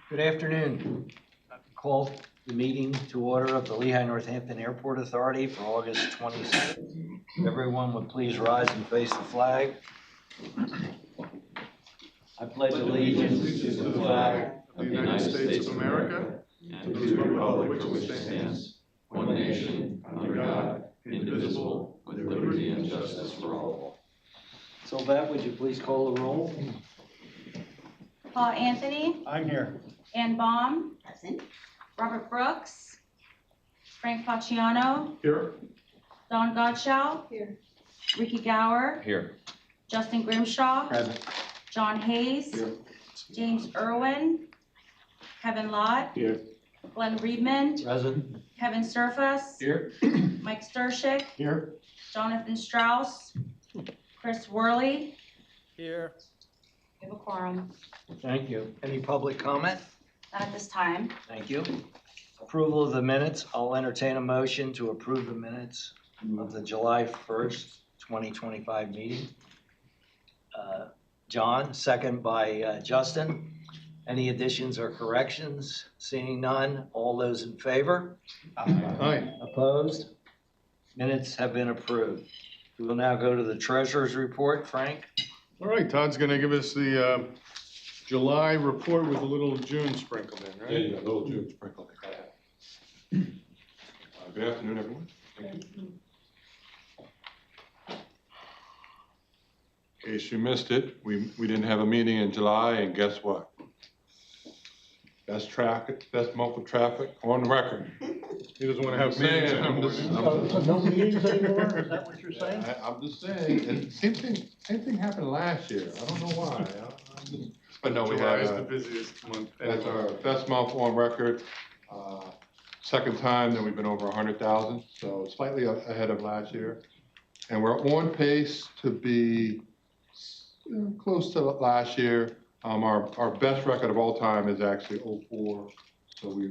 Good afternoon. Call the meeting to order of the Lehigh Northampton Airport Authority for August 26th. Everyone would please rise and face the flag. I pledge allegiance to the flag of the United States of America and to the republic for which it stands, one nation, under God, indivisible, with liberty and justice for all. Sylvette, would you please call the roll? Paul Anthony. I'm here. Ann Baum. Present. Robert Brooks. Frank Facciano. Here. Don Gottschall. Here. Ricky Gower. Here. Justin Grimshaw. Present. John Hayes. Here. James Irwin. Kevin Lott. Here. Glenn Reedman. Present. Kevin Surface. Here. Mike Stershik. Here. Jonathan Strauss. Chris Worley. Here. We have a quorum. Thank you. Any public comment? Not at this time. Thank you. Approval of the minutes. I'll entertain a motion to approve the minutes of the July 1st, 2025 meeting. John, second by Justin. Any additions or corrections? Seeing none, all those in favor? Aye. Opposed? Minutes have been approved. We will now go to the treasurer's report. Frank? All right, Todd's going to give us the July report with a little June sprinkled in, right? Yeah, you got a little June sprinkled in. Good afternoon, everyone. Thank you. In case you missed it, we didn't have a meeting in July, and guess what? Best month of traffic on record. He doesn't want to have meetings anymore. No meetings anymore? Is that what you're saying? I'm just saying, and same thing happened last year. I don't know why. But no, we July is had, the busiest month. that's our best month on record. Second time that we've been over 100,000, so slightly ahead of last year. And we're on pace to be close to last year. Our best record of all time is actually 04, so we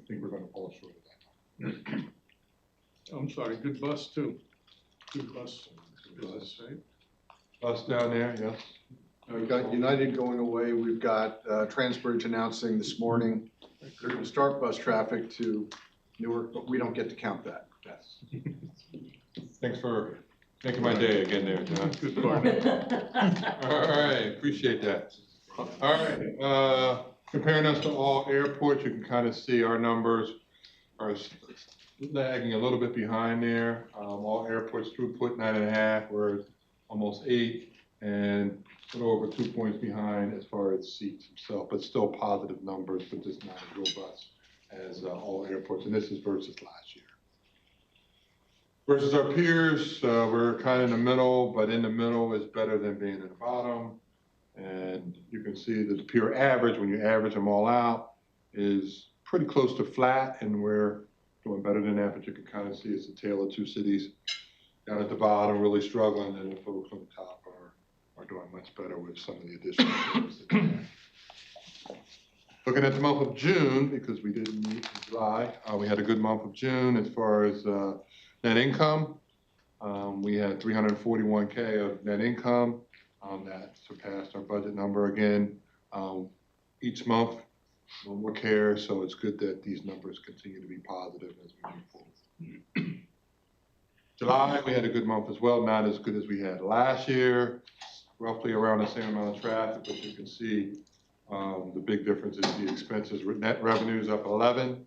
think we're going to fall short of that. I'm sorry, good bus too. Good bus business, right? Bus down there, yes. We've got United going away. We've got Transbridge announcing this morning they're going to start bus traffic to Newark, but we don't get to count that. Yes. Thanks for making my day again there, John. Good part. All right, appreciate that. All right, comparing us to all airports, you can kind of see our numbers are lagging a little bit behind there. All airports throughput 9.5, we're almost 8, and a little over 2 points behind as far as seats themselves, but still positive numbers, but just not as robust as all airports, and this is versus last year. Versus our peers, we're kind of in the middle, but in the middle is better than being in the bottom. And you can see that the peer average, when you average them all out, is pretty close to flat, and we're doing better than that, but you can kind of see it's a tale of two cities. Down at the bottom, really struggling, and the folks on the top are doing much better with some of the additional things. Looking at the month of June, because we didn't meet in July, we had a good month of June as far as net income. We had 341K of net income. That surpassed our budget number again. Each month, more care, so it's good that these numbers continue to be positive as we move forward. July, we had a good month as well, not as good as we had last year, roughly around the same amount of traffic, but you can see the big difference is the expenses. Net revenues up 11,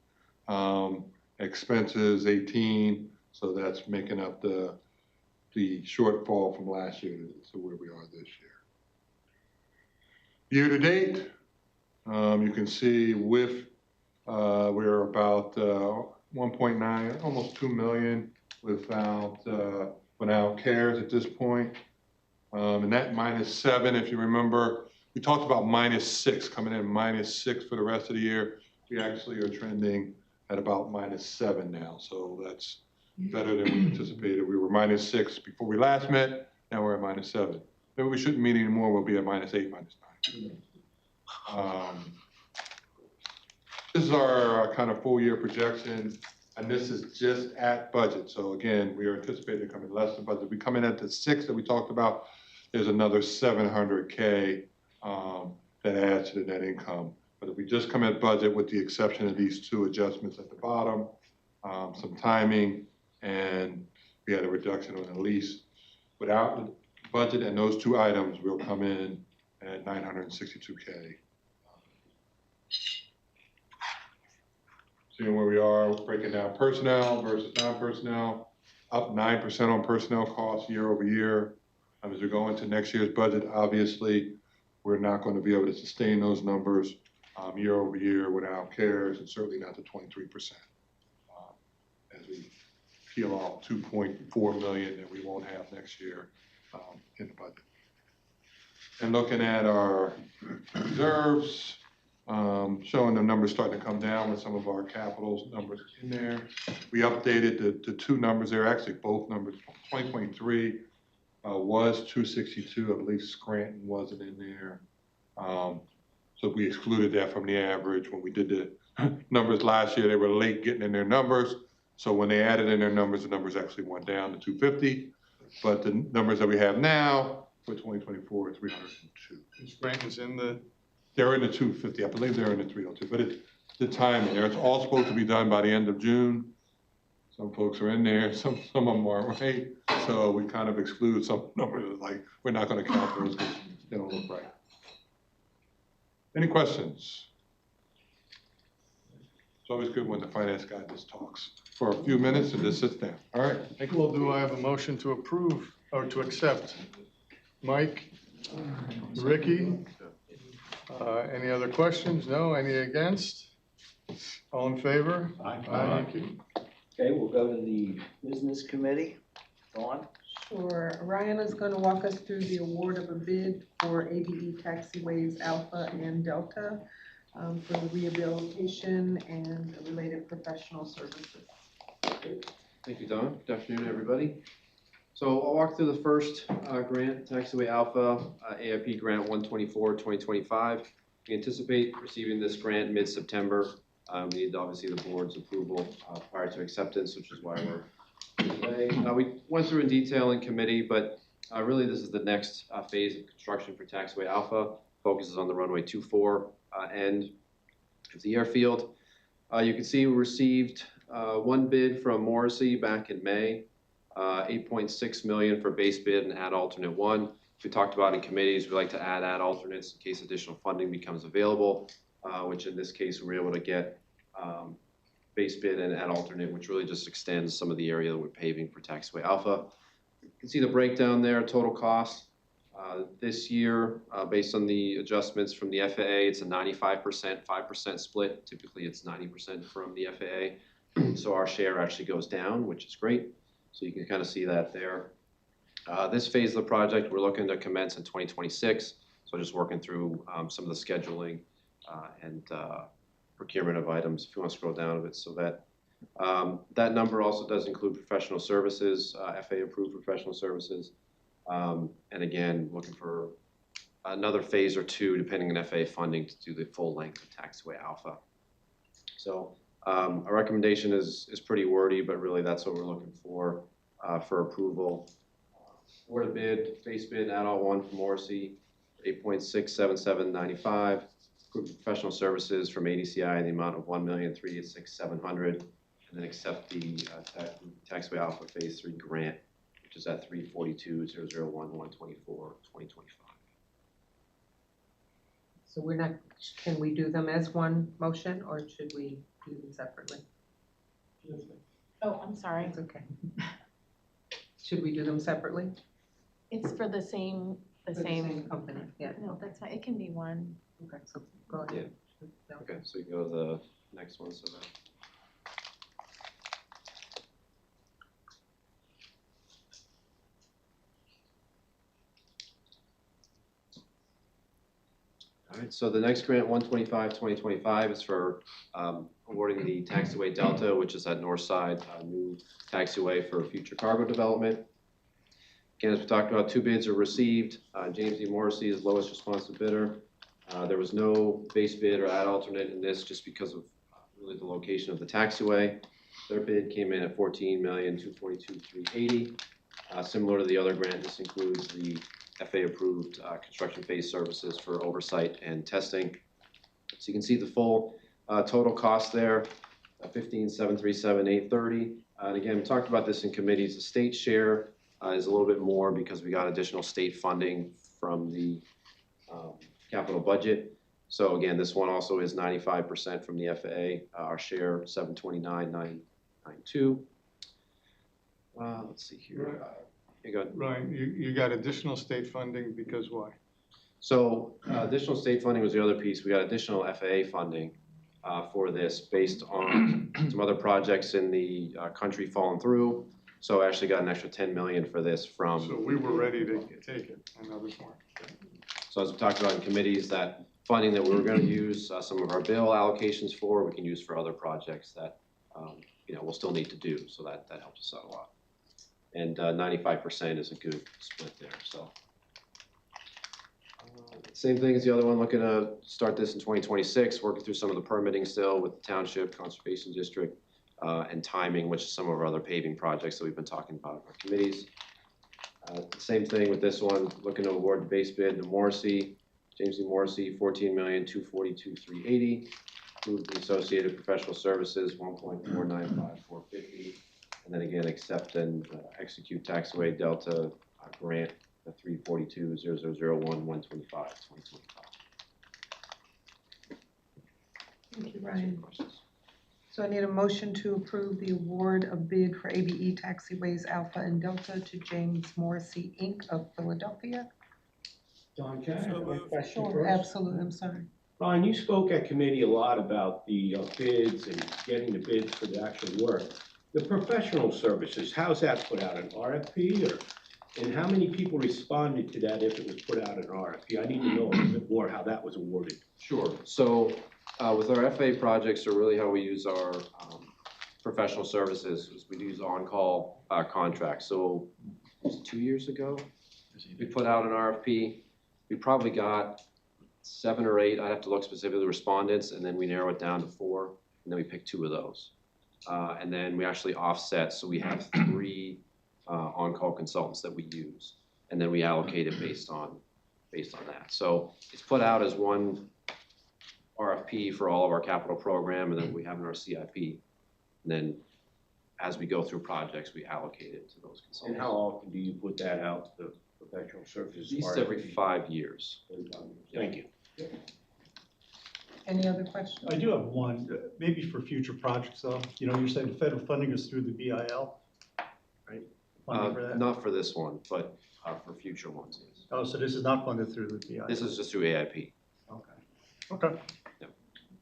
expenses 18, so that's making up the shortfall from last year to where we are this year. Year to date, you can see with we're about 1.9, almost 2 million without CARES at this point. And that -7, if you remember, we talked about -6 coming in, -6 for the rest of the year. We actually are trending at about -7 now, so that's better than we anticipated. We were -6 before we last met, now we're at -7. Maybe we shouldn't meet anymore, we'll be at -8, -9. This is our kind of full year projection, and this is just at budget. So again, we are anticipating coming less than budget. We come in at the 6 that we talked about, there's another 700K that adds to the net income. But if we just come at budget with the exception of these two adjustments at the bottom, some timing, and we had a reduction on the lease, without the budget and those two items, we'll come in at 962K. Seeing where we are, breaking down personnel versus non-personnel, up 9% on personnel costs year over year. As we go into next year's budget, obviously, we're not going to be able to sustain those numbers year over year without CARES, and certainly not the 23%. As we peel off 2.4 million that we won't have next year in the budget. And looking at our reserves, showing the numbers starting to come down with some of our capital numbers in there. We updated the two numbers there, actually both numbers. 2023 was 262, I believe Scranton wasn't in there. So we excluded that from the average. When we did the numbers last year, they were late getting in their numbers. So when they added in their numbers, the numbers actually went down to 250. But the numbers that we have now for 2024 are 302. Scranton's in the. They're in the 250. I believe they're in the 302. But it's the timing there. It's all supposed to be done by the end of June. Some folks are in there, some of them aren't right. So we kind of exclude some numbers, like we're not going to count those because they don't look right. Any questions? It's always good when the finance guy just talks for a few minutes and just sits down. All right, thank you. Well, do I have a motion to approve or to accept? Mike, Ricky, any other questions? No, any against? All in favor? Aye. Thank you. Okay, we'll go to the business committee. Dawn? Sure. Ryan is going to walk us through the award of a bid for ABE taxiways Alpha and Delta for the rehabilitation and related professional services. Thank you, Don. Good afternoon, everybody. So I'll walk through the first grant, Taxiway Alpha, AIP Grant 124-2025. We anticipate receiving this grant mid-September. We need, obviously, the board's approval prior to acceptance, which is why we're here today. We went through in detail in committee, but really this is the next phase of construction for Taxiway Alpha. Focuses on the runway 24 end of the airfield. You can see we received one bid from Morrissey back in May, 8.6 million for base bid and add alternate one. We talked about in committees, we like to add alternates in case additional funding becomes available, which in this case we were able to get base bid and add alternate, which really just extends some of the area that we're paving for Taxiway Alpha. You can see the breakdown there, total cost. This year, based on the adjustments from the FAA, it's a 95%, 5% split. Typically it's 90% from the FAA. So our share actually goes down, which is great. So you can kind of see that there. This phase of the project, we're looking to commence in 2026. So just working through some of the scheduling and procurement of items. If you want to scroll down a bit, so that that number also does include professional services, FAA approved professional services. And again, looking for another phase or two, depending on FAA funding, to do the full length of Taxiway Alpha. So our recommendation is pretty wordy, but really that's what we're looking for approval. Award a bid, base bid, add-on one from Morrissey, 8.67795. Professional services from ADCI in the amount of 1,386,700, and then accept the Taxiway Alpha Phase 3 grant, which is at 342,001,124,2025. So we're not, can we do them as one motion or should we do them separately? Oh, I'm sorry. It's okay. Should we do them separately? It's for the same, For the same company, yeah. No, that's fine. It can be one. Okay, so go ahead. No. Okay, so you go to the next one. So that. All right, so the next grant, 125-2025, is for awarding the Taxiway Delta, which is at Northside, new taxiway for future cargo development. Again, as we talked about, two bids are received. James D. Morrissey is lowest responsive bidder. There was no base bid or add alternate in this just because of really the location of the taxiway. Their bid came in at $14,242,380. Similar to the other grant, this includes the FAA-approved construction phase services for oversight and testing. So you can see the full total cost there, $15,737,830. And again, we talked about this in committees. The state share is a little bit more because we got additional state funding from the capital budget. So again, this one also is 95% from the FAA. Our share, $729,992. Let's see here. You got Ryan, you got additional state funding because why? So additional state funding was the other piece. We got additional FAA funding for this based on some other projects in the country falling through. So I actually got an extra 10 million for this from. So we were ready to take it, and others weren't. So as we talked about in committees, that funding that we were going to use some of our bill allocations for, we can use for other projects that we'll still need to do. So that helps us out a lot. And 95% is a good split there. So same thing as the other one, looking to start this in 2026, working through some of the permitting still with the Township Conservation District and timing, which is some of our other paving projects that we've been talking about in our committees. Same thing with this one, looking to award the base bid to Morrissey, James D. Morrissey, $14,242,380. Move the associated professional services, $1,495,450. And then again, accept and execute taxiway Delta grant, the 342-0001-125-2025. Thank you, Ryan. So I need a motion to approve the award of bid for ABE taxiways Alpha and Delta to James Morrissey, Inc. of Philadelphia. Don, can I have one question Sure, first? absolutely, I'm sorry. Ron, you spoke at committee a lot about the bids and getting the bids for the actual work. The professional services, how's that put out, an RFP, and how many people responded to that if it was put out an RFP? I need to know a little bit more how that was awarded. Sure. So with our FAA projects, are really how we use our professional services is we use on-call contracts. So it was 2 years ago, we put out an RFP. We probably got 7 or 8, I'd have to look specifically, respondents, and then we narrow it down to 4, and then we pick 2 of those. And then we actually offset, so we have 3 on-call consultants that we use, and then we allocate it based on that. So it's put out as one RFP for all of our capital program, and then we have in our CIP. And then as we go through projects, we allocate it to those consultants. And how often do you put that out, the professional services? At least every 5 years. Thank you. Any other questions? I do have one, maybe for future projects though. You know, you're saying the federal funding is through the BIL, right? Funding for that? Not for this one, but for future ones, yes. Oh, so this is not funded through the BIL? This is just through AIP. Okay. Okay.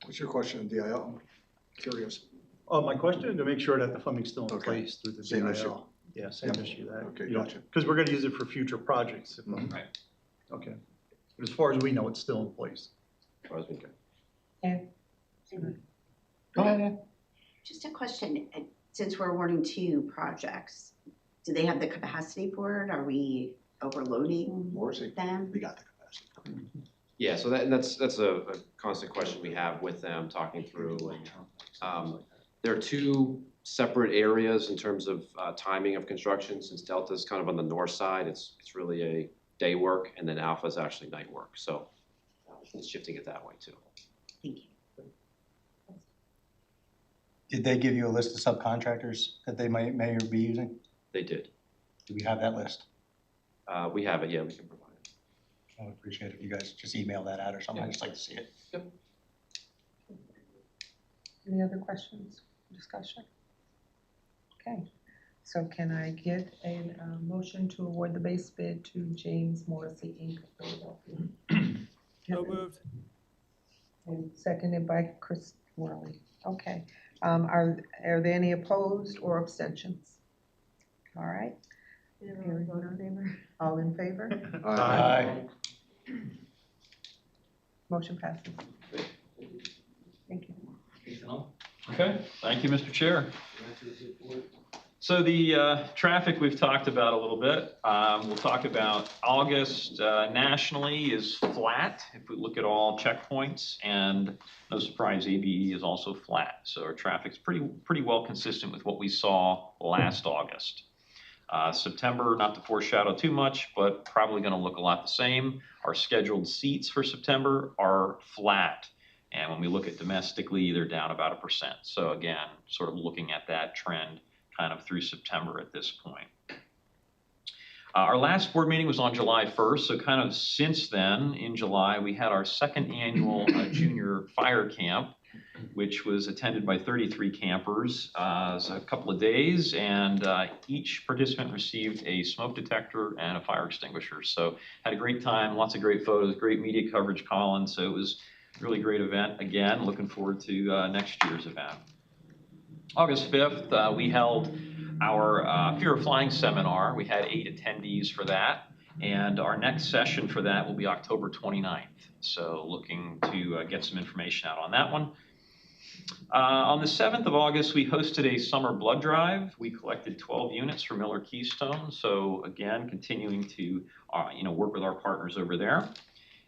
What's your question, DIL? Curious. My question, to make sure that the funding's still in Okay. place through the Same BIL. issue. Yeah, same Yep. issue that. Okay, gotcha. Because we're gonna use it for future projects. Right. Okay. But as far as we know, it's still in place. As far as we can. Go ahead, Ann. Just a question, since we're awarding 2 projects, do they have the capacity for it? Are we overloading Morrissey, them? we got the capacity. Yeah, so that's a constant question we have with them, talking through. And, there are 2 separate areas in terms of timing of construction. Since Delta's kind of on the north side, it's really a day work, and then Alpha is actually night work. So it's shifting it that way too. Thank you. Did they give you a list of subcontractors that they may be using? They did. Do we have that list? We have it, yeah, we can provide it. I would appreciate it if you guys just email that out or something. I'd just like to see it. Any other questions, discussion? Okay, so can I get a motion to award the base bid to James Morrissey, Inc. of Philadelphia? So moved. And seconded by Chris Worley. Okay, are there any opposed or abstentions? All right. All in favor? Aye. Motion passes. Thank you. Okay, thank you, Mr. Chair. So the traffic we've talked about a little bit. We'll talk about August nationally is flat if we look at all checkpoints, and no surprise, ABE is also flat. So our traffic's pretty well consistent with what we saw last August. September, not to foreshadow too much, but probably going to look a lot the same. Our scheduled seats for September are flat. And when we look at domestically, they're down about 1%. So again, sort of looking at that trend kind of through September at this point. Our last board meeting was on July 1st. So kind of since then, in July, we had our second annual junior fire camp, which was attended by 33 campers. It was a couple of days, and each participant received a smoke detector and a fire extinguisher. So had a great time, lots of great photos, great media coverage, Colin. So it was a really great event. Again, looking forward to next year's event. August 5th, we held our Fear of Flying seminar. We had 8 attendees for that. And our next session for that will be October 29th. So looking to get some information out on that one. On the 7th of August, we hosted a summer blood drive. We collected 12 units for Miller Keystone. So again, continuing to work with our partners over there.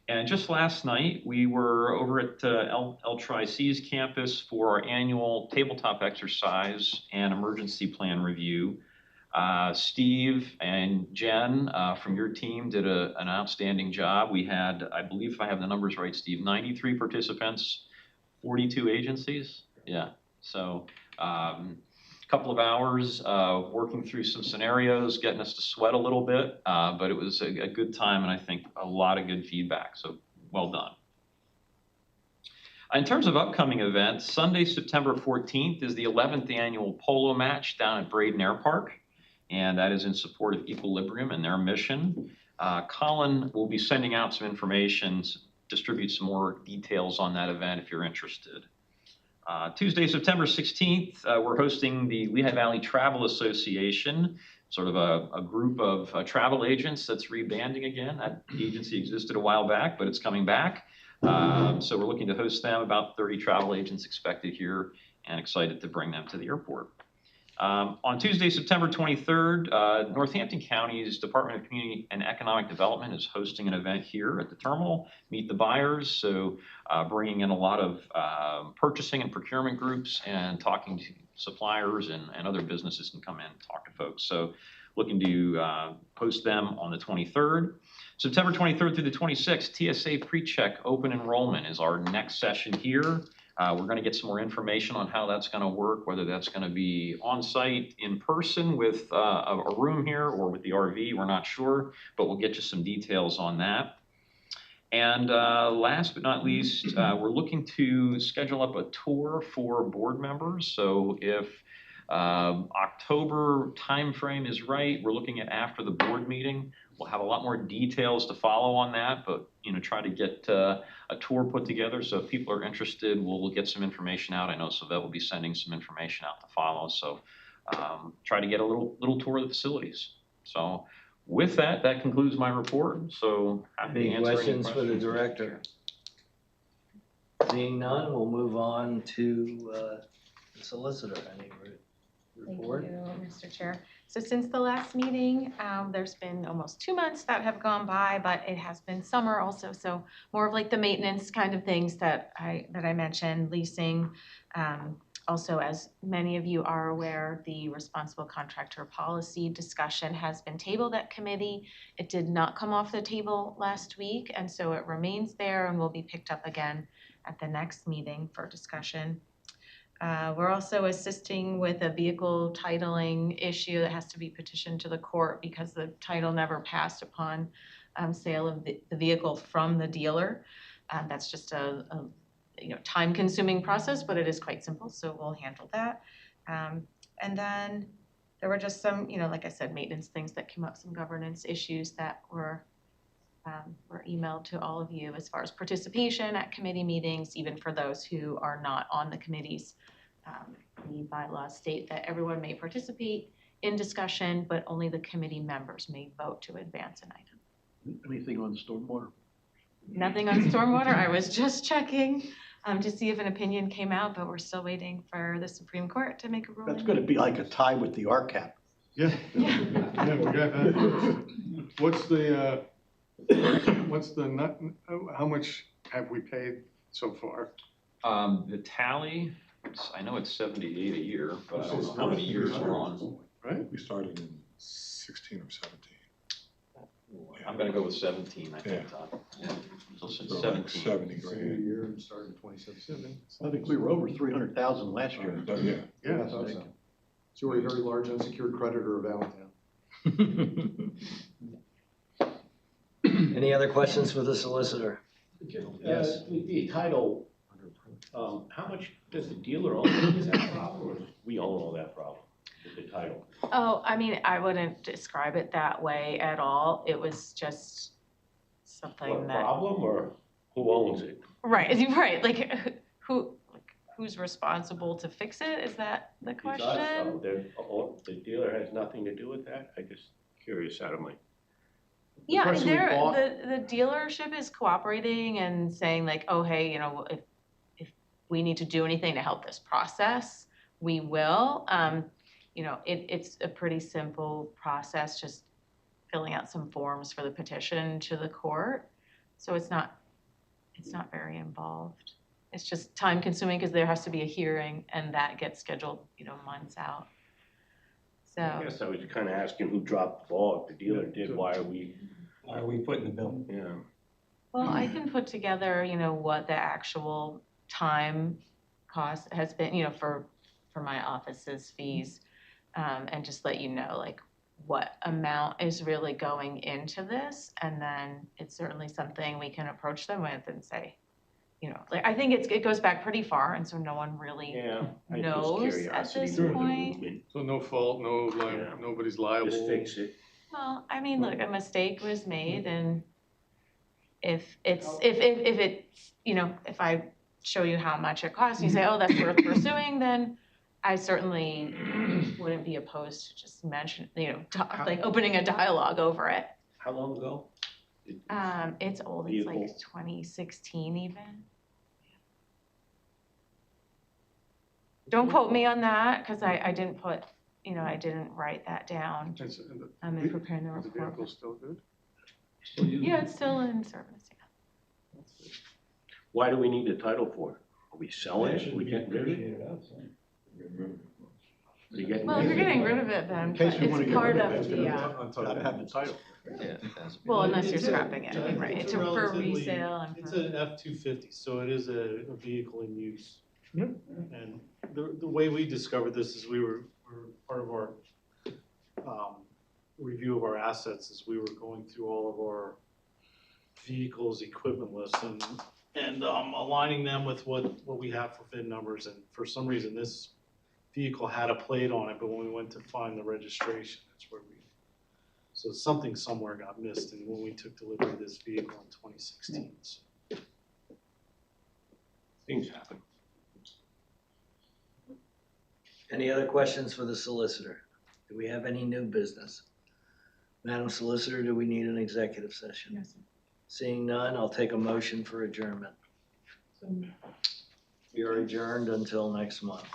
And just last night, we were over at L-Tri-C's campus for our annual tabletop exercise and emergency plan review. Steve and Jen from your team did an outstanding job. We had, I believe if I have the numbers right, Steve, 93 participants, 42 agencies. Yeah, so a couple of hours working through some scenarios, getting us to sweat a little bit, but it was a good time and I think a lot of good feedback, so well done. In terms of upcoming events, Sunday, September 14th is the 11th annual polo match down at Braden Air Park, and that is in support of Equilibrium and their mission. Colin will be sending out some information, distribute some more details on that event if you're interested. Tuesday, September 16th, we're hosting the Lehigh Valley Travel Association, sort of a group of travel agents that's rebanding again. That agency existed a while back, but it's coming back. So we're looking to host them, about 30 travel agents expected here, and excited to bring them to the airport. On Tuesday, September 23rd, Northampton County's Department of Community and Economic Development is hosting an event here at the terminal, Meet the Buyers. So bringing in a lot of purchasing and procurement groups and talking to suppliers and other businesses can come in and talk to folks. So looking to host them on the 23rd. September 23rd through the 26th, TSA PreCheck open enrollment is our next session here. We're going to get some more information on how that's going to work, whether that's going to be on-site, in person with a room here or with the RV, we're not sure, but we'll get you some details on that. And last but not least, we're looking to schedule up a tour for board members. So if October timeframe is right, we're looking at after the board meeting. We'll have a lot more details to follow on that, but try to get a tour put together. So if people are interested, we'll get some information out. I know Sylvette will be sending some information out to follow. So try to get a little tour of the facilities. So with that, that concludes my report. So happy to answer any questions for the director? Seeing none, we'll move on to the solicitor. Any report? Thank you, Mr. Chair. So since the last meeting, there's been almost 2 months that have gone by, but it has been summer also. So more of like the maintenance kind of things that I mentioned, leasing. Also, as many of you are aware, the responsible contractor policy discussion has been tabled at committee. It did not come off the table last week, and so it remains there and will be picked up again at the next meeting for discussion. We're also assisting with a vehicle titling issue that has to be petitioned to the court because the title never passed upon sale of the vehicle from the dealer. That's just a time-consuming process, but it is quite simple, so we'll handle that. And then there were just some, like I said, maintenance things that came up, some governance issues that were emailed to all of you as far as participation at committee meetings, even for those who are not on the committees. The bylaws state that everyone may participate in discussion, but only the committee members may vote to advance an item. Anything on stormwater? Nothing on stormwater. I was just checking to see if an opinion came out, but we're still waiting for the Supreme Court to make a ruling. That's going to be like a tie with the RCAP. Yeah. Yeah. Yeah, we got that. How much have we paid so far? The tally, I know it's 78 a year, but I don't know how many years we're on. Right? We started in 16 or 17. I'm gonna go with 17, I think, Todd. So So 17. 70 grand. Year and started in 2017. I think we were over 300,000 last year. Yeah. Yeah, I thought so. So we're a very large unsecured creditor of Allentown. Any other questions for the solicitor? Yes. The title, how much does the dealer own that problem, or we own all that problem with the title? Oh, I mean, I wouldn't describe it that way at all. It was just something What that. problem, or who owns it? Right, right, like who's responsible to fix it? Is that the It's question? us, though. The dealer has nothing to do with that? I just curious out of my. Yeah, I mean, person we bought- the dealership is cooperating and saying like, oh, hey, you know, if we need to do anything to help this process, we will. You know, it's a pretty simple process, just filling out some forms for the petition to the court. So it's not very involved. It's just time consuming because there has to be a hearing and that gets scheduled, you know, months out. So. I guess I was kind of asking who dropped the ball. If the dealer did, why are we? Why are we putting the bill? Yeah. Well, I can put together, you know, what the actual time cost has been, you know, for my office's fees, and just let you know, like, what amount is really going into this, and then it's certainly something we can approach them with and say, you know, like, I think it goes back pretty far, and so no one really Yeah. knows at this point. So no fault, Yeah. nobody's liable. Just fix it. Well, I mean, look, a mistake was made, and if it's, you know, if I show you how much it costs, and you say, oh, that's worth pursuing, then I certainly wouldn't be opposed to just mention, you know, like opening a dialogue over it. How long ago? It's old, it's like Vehicle. 2016 even. Don't quote me on that, because I didn't put, you know, I didn't write that down. I'm in preparing the The report. vehicle's still good? Yeah, it's still in service, yeah. Why do we need a title for it? Are we selling it? Are we getting rid of it? Are you getting Well, if rid you're of it? getting rid of it, then In case we want to it's get part rid of of it, the, gotta have the title. Yeah, it has to be. well, unless you're It's a- scrapping it, right, it's for relatively- resale and It's for. an F-250, so it is a vehicle in use. Yep. And the way we discovered this is we were part of our review of our assets is we were going through all of our vehicles, equipment lists and aligning them with what we have for VIN numbers. And for some reason, this vehicle had a plate on it, but when we went to find the registration, that's where so something somewhere got missed. And when we took delivery of this vehicle in 2016. So. Things happen. Any other questions for the solicitor? Do we have any new business? Madam Solicitor, do we need an executive session? Yes. Seeing none, I'll take a motion for adjournment. We are adjourned until next month.